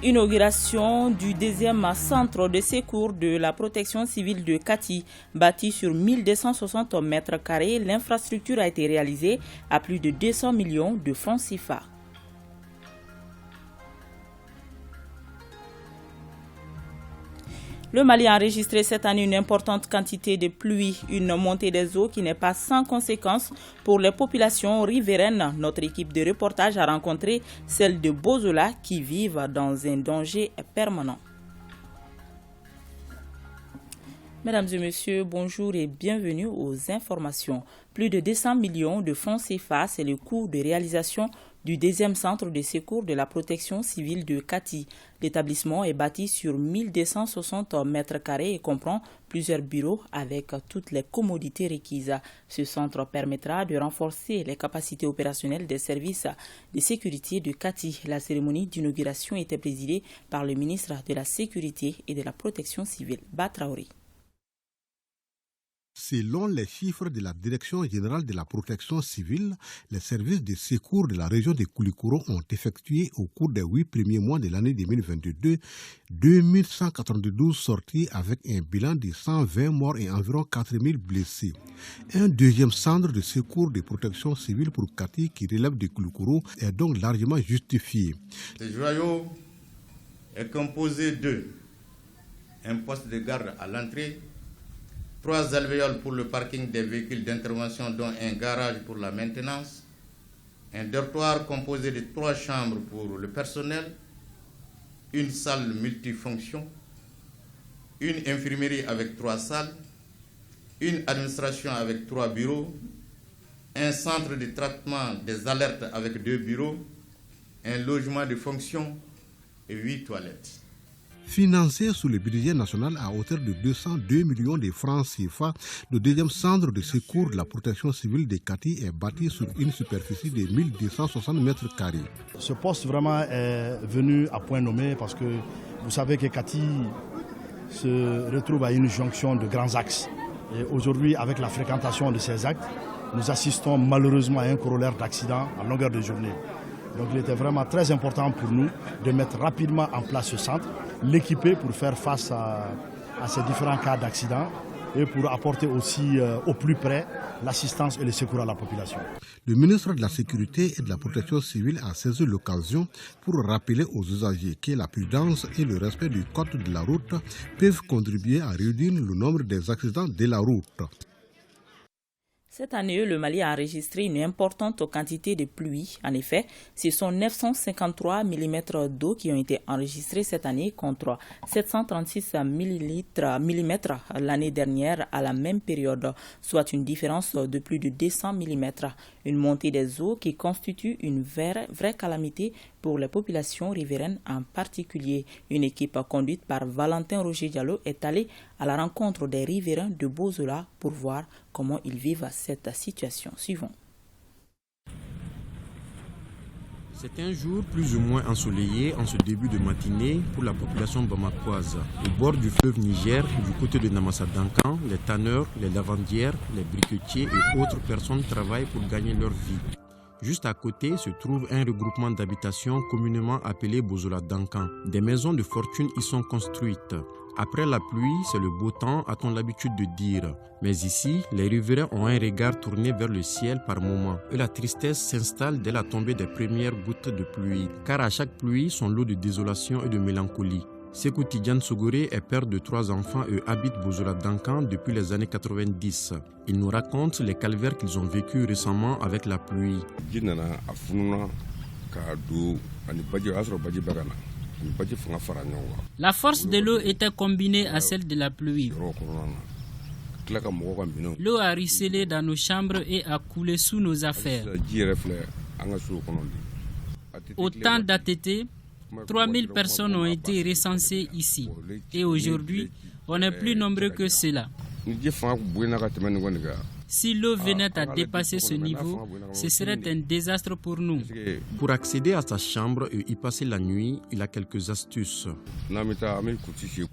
Inauguration du deuxième centre de secours de la protection civile de Kati. Bâti sur 1260 mètres carrés, l'infrastructure a été réalisée à plus de 200 millions de francs CFA. Le Mali a enregistré cette année une importante quantité de pluie, une montée des eaux qui n'est pas sans conséquence pour les populations riveraines. Notre équipe de reportage a rencontré celles de Bozola qui vivent dans un danger permanent. Mesdames et messieurs, bonjour et bienvenue aux informations. Plus de 200 millions de francs CFA, c'est le coût de réalisation du deuxième centre de secours de la protection civile de Kati. L'établissement est bâti sur 1260 mètres carrés et comprend plusieurs bureaux avec toutes les commodités requises. Ce centre permettra de renforcer les capacités opérationnelles des services de sécurité de Kati. La cérémonie d'inauguration était présidée par le ministre de la Sécurité et de la Protection civile, Batraori. Selon les chiffres de la Direction générale de la protection civile, les services de secours de la région de Koulikoro ont effectué au cours des 8 premiers mois de l'année 2022 2192 sorties avec un bilan de 120 morts et environ 4000 blessés. Un deuxième centre de secours de protection civile pour Kati qui relève de Koulikoro est donc largement justifié. Ce joyau est composé de un poste de garde à l'entrée, 3 alvéoles pour le parking des véhicules d'intervention dont un garage pour la maintenance, un dortoir composé de 3 chambres pour le personnel, une salle multifonction, une infirmerie avec 3 salles, une administration avec 3 bureaux, un centre de traitement des alertes avec 2 bureaux, un logement de fonction et 8 toilettes. Financé sous le budget national à hauteur de 202 millions de francs CFA, le deuxième centre de secours de la protection civile de Kati est bâti sur une superficie de 1260 mètres carrés. Ce poste vraiment est venu à point nommé parce que vous savez que Kati se retrouve à une jonction de grands axes. Et aujourd'hui, avec la fréquentation de ces axes, nous assistons malheureusement à un corollaire d'accidents à longueur de journée. Donc il était vraiment très important pour nous de mettre rapidement en place ce centre, l'équiper pour faire face à ces différents cas d'accident et pour apporter aussi au plus près l'assistance et le secours à la population. Le ministre de la Sécurité et de la Protection civile a saisi l'occasion pour rappeler aux usagers que la prudence et le respect du code de la route peuvent contribuer à réduire le nombre des accidents de la route. Cette année, le Mali a enregistré une importante quantité de pluie. En effet, ce sont 953 mm d'eau qui ont été enregistrés cette année contre 736 mm l'année dernière à la même période, soit une différence de plus de 200 mm. Une montée des eaux qui constitue une vraie calamité pour les populations riveraines en particulier. Une équipe conduite par Valentin Roger Diallo est allée à la rencontre des riverains de Bozola pour voir comment ils vivent cette situation. Suivons. C'est un jour plus ou moins ensoleillé en ce début de matinée pour la population bamakoise. Au bord du fleuve Niger, du côté de Namassa-Dankan, les tanneurs, les lavandières, les briquetiers et autres personnes travaillent pour gagner leur vie. Juste à côté se trouve un regroupement d'habitations communément appelé Bozola Dankan. Des maisons de fortune y sont construites. Après la pluie, c'est le beau temps, a-t-on l'habitude de dire. Mais ici, les riverains ont un regard tourné vers le ciel par moments. Et la tristesse s'installe dès la tombée des premières gouttes de pluie. Car à chaque pluie, son lot de désolation et de mélancolie. Sekou Tidiane Sogoré est père de 3 enfants et habite Bozola Dankan depuis les années 90. Il nous raconte les calvaires qu'ils ont vécus récemment avec la pluie. La force de l'eau était combinée à celle de la pluie. L'eau a ruisselé dans nos chambres et a coulé sous nos affaires. Au temps d'ATT, 3000 personnes ont été recensées ici. Et aujourd'hui, on est plus nombreux que cela. Si l'eau venait à dépasser ce niveau, ce serait un désastre pour nous. Pour accéder à sa chambre et y passer la nuit, il a quelques astuces.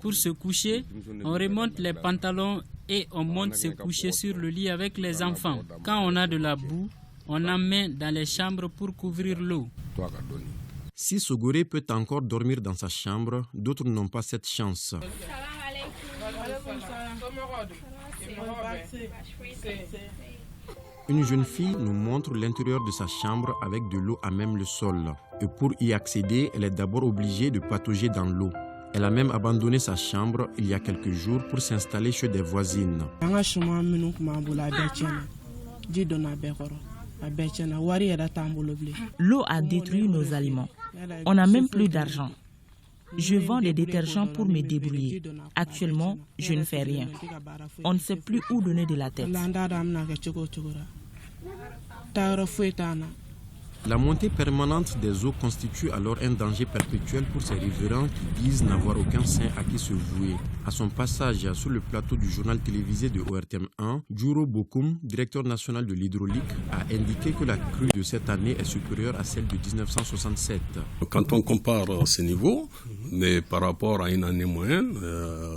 Pour se coucher, on remonte les pantalons et on monte se coucher sur le lit avec les enfants. Quand on a de la boue, on en met dans les chambres pour couvrir l'eau. Si Sogoré peut encore dormir dans sa chambre, d'autres n'ont pas cette chance. Une jeune fille nous montre l'intérieur de sa chambre avec de l'eau à même le sol. Et pour y accéder, elle est d'abord obligée de patauger dans l'eau. Elle a même abandonné sa chambre il y a quelques jours pour s'installer chez des voisines. L'eau a détruit nos aliments. On n'a même plus d'argent. Je vends des détergents pour me débrouiller. Actuellement, je ne fais rien. On ne sait plus où donner de la tête. La montée permanente des eaux constitue alors un danger perpétuel pour ces riverains qui disent n'avoir aucun saint à qui se vouer. À son passage sur le plateau du journal télévisé de ORTM1, Djouro Bokoum, directeur national de l'hydraulique, a indiqué que la crue de cette année est supérieure à celle de 1967. Quand on compare ces niveaux, mais par rapport à une année moyenne,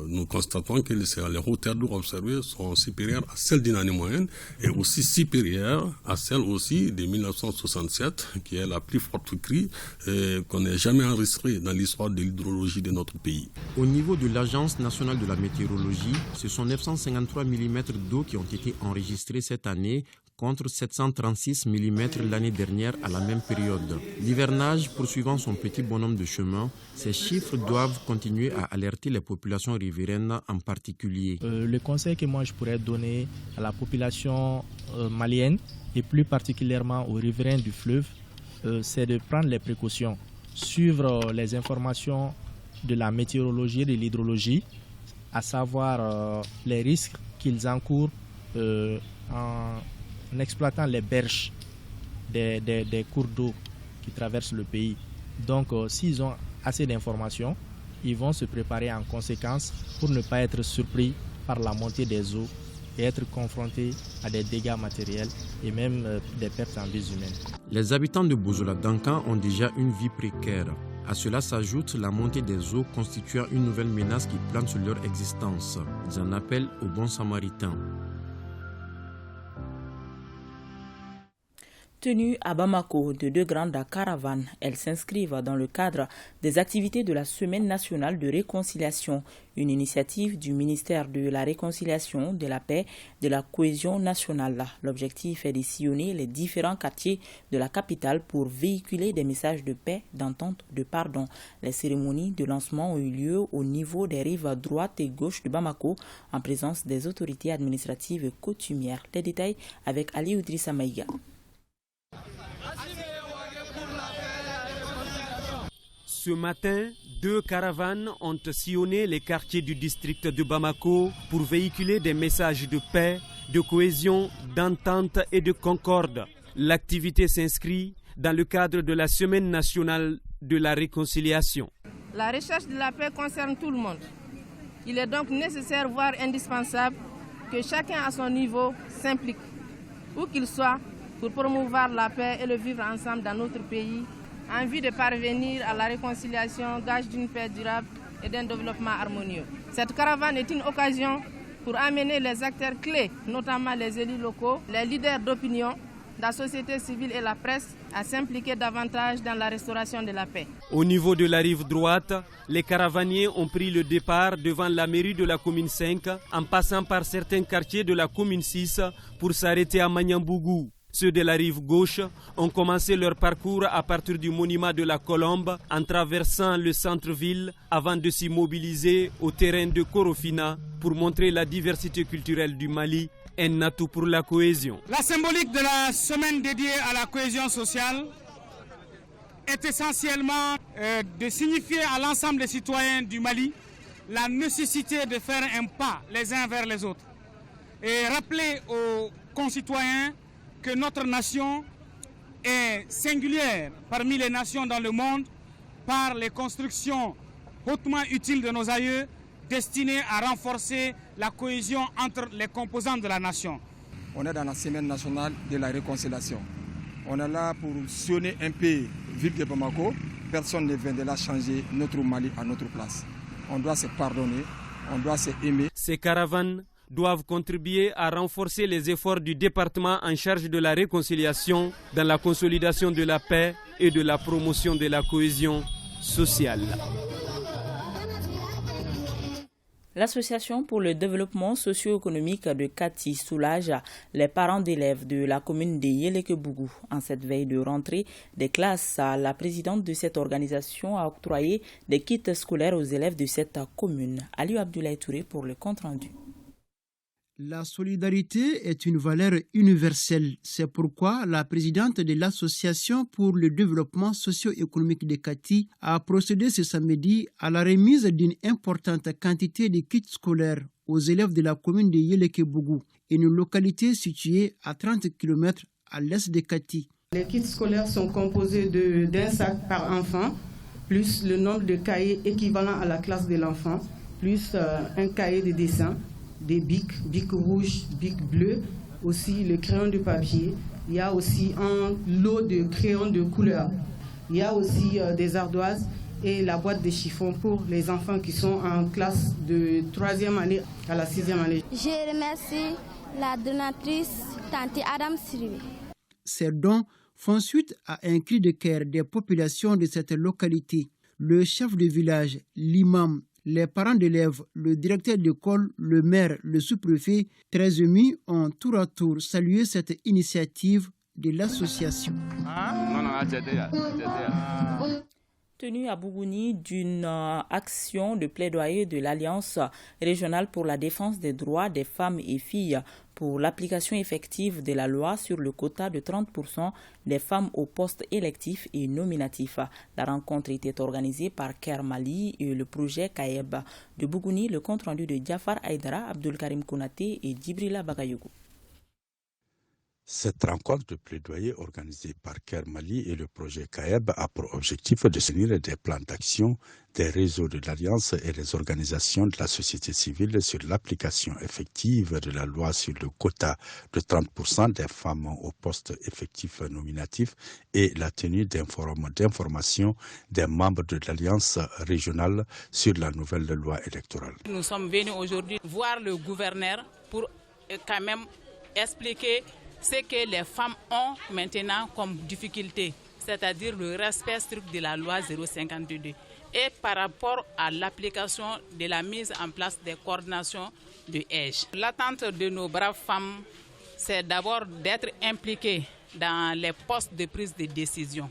nous constatons que les hauteurs d'eau observées sont supérieures à celles d'une année moyenne et aussi supérieures à celles aussi de 1967, qui est la plus forte crue qu'on ait jamais enregistrée dans l'histoire de l'hydrologie de notre pays. Au niveau de l'Agence nationale de la météorologie, ce sont 953 mm d'eau qui ont été enregistrés cette année contre 736 mm l'année dernière à la même période. L'hivernage poursuivant son petit bonhomme de chemin, ces chiffres doivent continuer à alerter les populations riveraines en particulier. Le conseil que moi je pourrais donner à la population malienne et plus particulièrement aux riverains du fleuve, c'est de prendre les précautions, suivre les informations de la météorologie et de l'hydrologie, à savoir les risques qu'ils encourent en exploitant les berges des cours d'eau qui traversent le pays. Donc s'ils ont assez d'informations, ils vont se préparer en conséquence pour ne pas être surpris par la montée des eaux et être confrontés à des dégâts matériels et même des pertes en vies humaines. Les habitants de Bozola Dankan ont déjà une vie précaire. À cela s'ajoute la montée des eaux constituant une nouvelle menace qui plane sur leur existence. Ils en appellent aux bons samaritains. Tenues à Bamako de deux grandes caravanes, elles s'inscrivent dans le cadre des activités de la Semaine nationale de réconciliation, une initiative du ministère de la Réconciliation, de la Paix, de la Cohésion nationale. L'objectif est de sillonner les différents quartiers de la capitale pour véhiculer des messages de paix, d'entente, de pardon. Les cérémonies de lancement ont eu lieu au niveau des rives droite et gauche de Bamako, en présence des autorités administratives et coutumières. Les détails avec Ali Idrissa Maïga. Ce matin, deux caravanes ont sillonné les quartiers du district de Bamako pour véhiculer des messages de paix, de cohésion, d'entente et de concorde. L'activité s'inscrit dans le cadre de la Semaine nationale de la réconciliation. La recherche de la paix concerne tout le monde. Il est donc nécessaire, voire indispensable, que chacun à son niveau s'implique, où qu'il soit, pour promouvoir la paix et le vivre ensemble dans notre pays, en vue de parvenir à la réconciliation, gage d'une paix durable et d'un développement harmonieux. Cette caravane est une occasion pour amener les acteurs clés, notamment les élus locaux, les leaders d'opinion, la société civile et la presse, à s'impliquer davantage dans la restauration de la paix. Au niveau de la rive droite, les caravaniers ont pris le départ devant la mairie de la commune 5, en passant par certains quartiers de la commune 6 pour s'arrêter à Magnambougou. Ceux de la rive gauche ont commencé leur parcours à partir du monument de la Colombe en traversant le centre-ville avant de s'y mobiliser au terrain de Korofina pour montrer la diversité culturelle du Mali, un atout pour la cohésion. La symbolique de la semaine dédiée à la cohésion sociale est essentiellement de signifier à l'ensemble des citoyens du Mali la nécessité de faire un pas les uns vers les autres et rappeler aux concitoyens que notre nation est singulière parmi les nations dans le monde par les constructions hautement utiles de nos aïeux destinées à renforcer la cohésion entre les composantes de la nation. On est dans la semaine nationale de la réconciliation. On est là pour sillonner un peu ville de Bamako. Personne ne vient de là changer notre Mali à notre place. On doit se pardonner, on doit se aimer. Ces caravanes doivent contribuer à renforcer les efforts du département en charge de la réconciliation dans la consolidation de la paix et de la promotion de la cohésion sociale. L'Association pour le développement socio-économique de Kati soulage les parents d'élèves de la commune de Yelekebougou. En cette veille de rentrée des classes, la présidente de cette organisation a octroyé des kits scolaires aux élèves de cette commune. Aliou Abdoulaye Touré pour le compte-rendu. La solidarité est une valeur universelle. C'est pourquoi la présidente de l'Association pour le développement socio-économique de Kati a procédé ce samedi à la remise d'une importante quantité de kits scolaires aux élèves de la commune de Yelekebougou, une localité située à 30 km à l'est de Kati. Les kits scolaires sont composés d'un sac par enfant, plus le nombre de cahiers équivalent à la classe de l'enfant, plus un cahier de dessin, des bics rouges, bics bleus, aussi le crayon de papier. Il y a aussi un lot de crayons de couleur. Il y a aussi des ardoises et la boîte de chiffon pour les enfants qui sont en classe de 3e année à la 6e année. Je remercie la donatrice Tante Adam Siriwe. Ces dons font suite à un cri de cœur des populations de cette localité. Le chef de village, l'imam, les parents d'élèves, le directeur d'école, le maire, le sous-préfet, très émus, ont tour à tour salué cette initiative de l'association. Tenu à Bougouni d'une action de plaidoyer de l'Alliance régionale pour la défense des droits des femmes et filles pour l'application effective de la loi sur le quota de 30% des femmes aux postes électifs et nominatifs. La rencontre était organisée par Ker Mali et le projet Kaeb de Bougouni, le compte-rendu de Jafar Aïdara, Abdul Karim Konaté et Djibrila Bagayougou. Cette rencontre de plaidoyer organisée par Ker Mali et le projet CAEB a pour objectif de soutenir des plans d'action des réseaux de l'Alliance et des organisations de la société civile sur l'application effective de la loi sur le quota de 30% des femmes aux postes effectifs nominatifs et la tenue d'un forum d'information des membres de l'Alliance régionale sur la nouvelle loi électorale. Nous sommes venus aujourd'hui voir le gouverneur pour quand même expliquer ce que les femmes ont maintenant comme difficulté, c'est-à-dire le respect strict de la loi 052 et par rapport à l'application de la mise en place des coordinations de EJ. L'attente de nos braves femmes, c'est d'abord d'être impliquées dans les postes de prise de décision,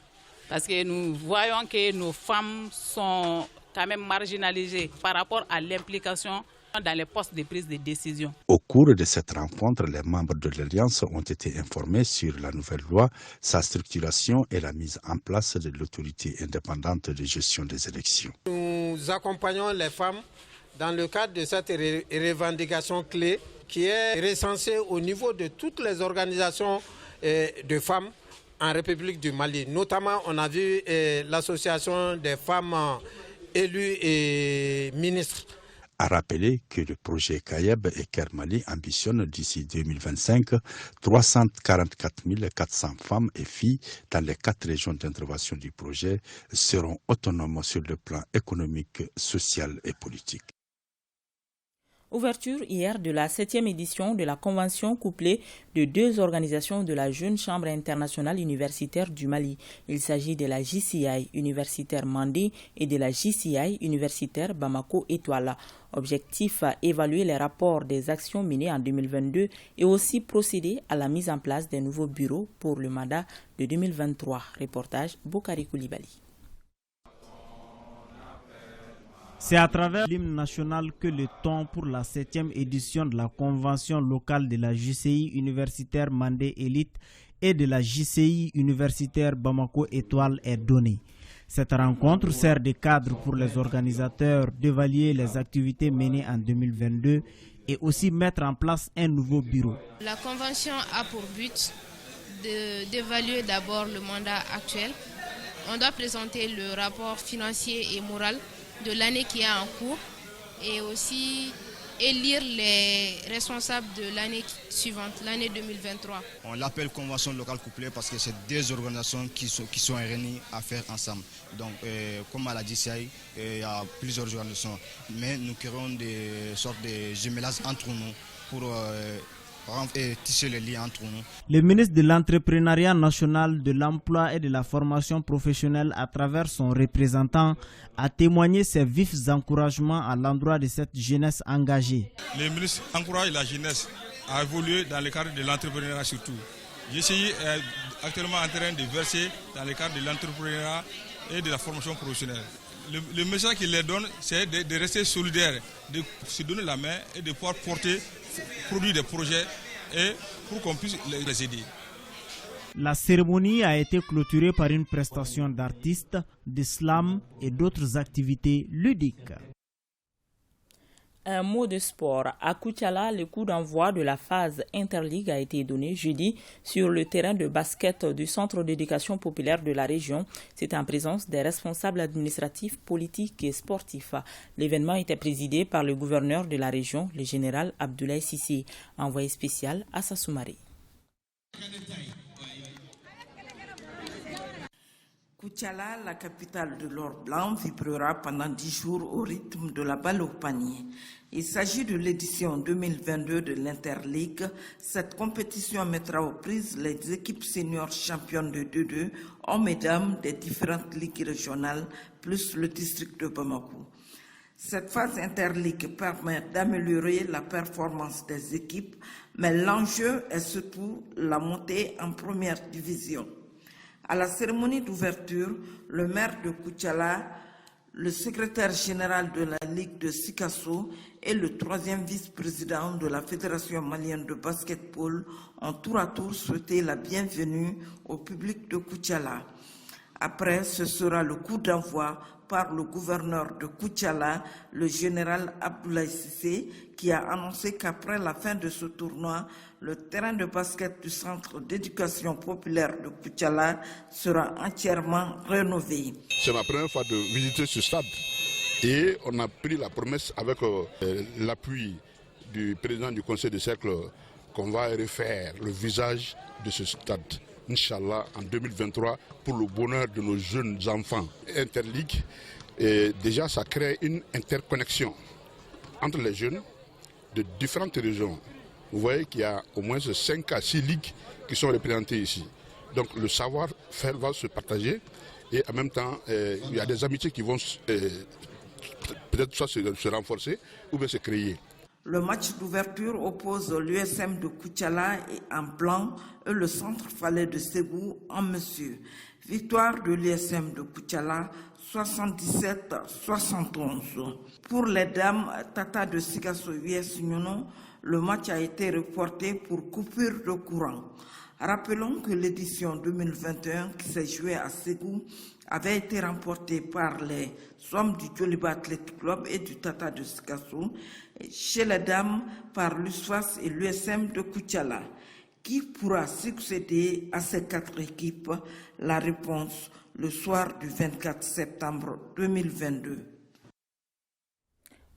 parce que nous voyons que nos femmes sont quand même marginalisées par rapport à l'implication dans les postes de prise de décision. Au cours de cette rencontre, les membres de l'Alliance ont été informés sur la nouvelle loi, sa structuration et la mise en place de l'autorité indépendante de gestion des élections. Nous accompagnons les femmes dans le cadre de cette revendication clé qui est recensée au niveau de toutes les organisations de femmes en République du Mali. Notamment, on a vu l'association des femmes élues et ministres. A rappelé que le projet CAEB et Ker Mali ambitionnent d'ici 2025 344 400 femmes et filles dans les 4 régions d'intervention du projet seront autonomes sur le plan économique, social et politique. Ouverture hier de la 7e édition de la convention couplée de 2 organisations de la Jeune Chambre internationale universitaire du Mali. Il s'agit de la JCI universitaire Mandé et de la JCI universitaire Bamako Étoile. Objectif, évaluer les rapports des actions menées en 2022 et aussi procéder à la mise en place des nouveaux bureaux pour le mandat de 2023. Reportage Bokari Koulibaly. C'est à travers l'hymne national que le ton pour la 7e édition de la convention locale de la JCI universitaire Mandé Élite et de la JCI universitaire Bamako Étoile est donné. Cette rencontre sert de cadre pour les organisateurs d'évaluer les activités menées en 2022 et aussi mettre en place un nouveau bureau. La convention a pour but d'évaluer d'abord le mandat actuel. On doit présenter le rapport financier et moral de l'année qui est en cours et aussi élire les responsables de l'année suivante, l'année 2023. On l'appelle convention locale couplée parce que c'est 2 organisations qui sont réunies à faire ensemble. Donc, comme à la DCI, il y a plusieurs organisations, mais nous créons des sortes de jumelages entre nous pour et tisser les liens entre nous. Le ministre de l'Entrepreneuriat national, de l'Emploi et de la formation professionnelle, à travers son représentant, a témoigné ses vifs encouragements à l'endroit de cette jeunesse engagée. Le ministre encourage la jeunesse à évoluer dans le cadre de l'entrepreneuriat surtout. GCI est actuellement en train de verser dans le cadre de l'entrepreneuriat et de la formation professionnelle. Le message qu'il leur donne, c'est de rester solidaires, de se donner la main et de pouvoir produire des projets et pour qu'on puisse les aider. La cérémonie a été clôturée par une prestation d'artistes, de slam et d'autres activités ludiques. Un mot de sport. À Koutiala, le coup d'envoi de la phase Interligue a été donné jeudi sur le terrain de basket du Centre d'éducation populaire de la région. C'était en présence des responsables administratifs, politiques et sportifs. L'événement était présidé par le gouverneur de la région, le général Abdoulaye Sissi, envoyé spécial à Sassoumari. Koutiala, la capitale de l'or blanc, vibrera pendant 10 jours au rythme de la balle au panier. Il s'agit de l'édition 2022 de l'Interligue. Cette compétition mettra aux prises les équipes seniors championnes de 2-2, hommes et dames des différentes ligues régionales, plus le district de Bamako. Cette phase Interligue permet d'améliorer la performance des équipes, mais l'enjeu est surtout la montée en première division. À la cérémonie d'ouverture, le maire de Koutiala, le secrétaire général de la Ligue de Sikasso et le 3e vice-président de la Fédération malienne de basketball ont tour à tour souhaité la bienvenue au public de Koutiala. Après, ce sera le coup d'envoi par le gouverneur de Koutiala, le général Abdoulaye Sissé, qui a annoncé qu'après la fin de ce tournoi, le terrain de basket du centre d'éducation populaire de Koutiala sera entièrement rénové. C'est ma première fois de visiter ce stade et on a pris la promesse avec l'appui du président du conseil de cercle qu'on va refaire le visage de ce stade, Inch'Allah, en 2023 pour le bonheur de nos jeunes enfants. Interligue, déjà ça crée une interconnexion entre les jeunes de différentes régions. Vous voyez qu'il y a au moins 5 à 6 ligues qui sont représentées ici. Donc le savoir-faire va se partager et en même temps, il y a des amitiés qui vont peut-être soit se renforcer ou bien se créer. Le match d'ouverture oppose l'USM de Koutiala en blanc et le centre Falais de Ségou en monsieur. Victoire de l'USM de Koutiala 77-71. Pour les dames Tata de Sikasso US Nyono, le match a été reporté pour coupure de courant. Rappelons que l'édition 2021 qui s'est jouée à Ségou avait été remportée par les Sommes du Djoliba Athletic Club et du Tata de Sikasso, chez les dames par l'USFAS et l'USM de Koutiala. Qui pourra succéder à ces 4 équipes? La réponse le soir du 24 septembre 2022.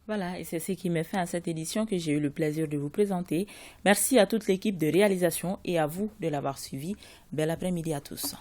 Voilà, et c'est ce qui met fin à cette édition que j'ai eu le plaisir de vous présenter. Merci à toute l'équipe de réalisation et à vous de l'avoir suivi. Bel après-midi à tous.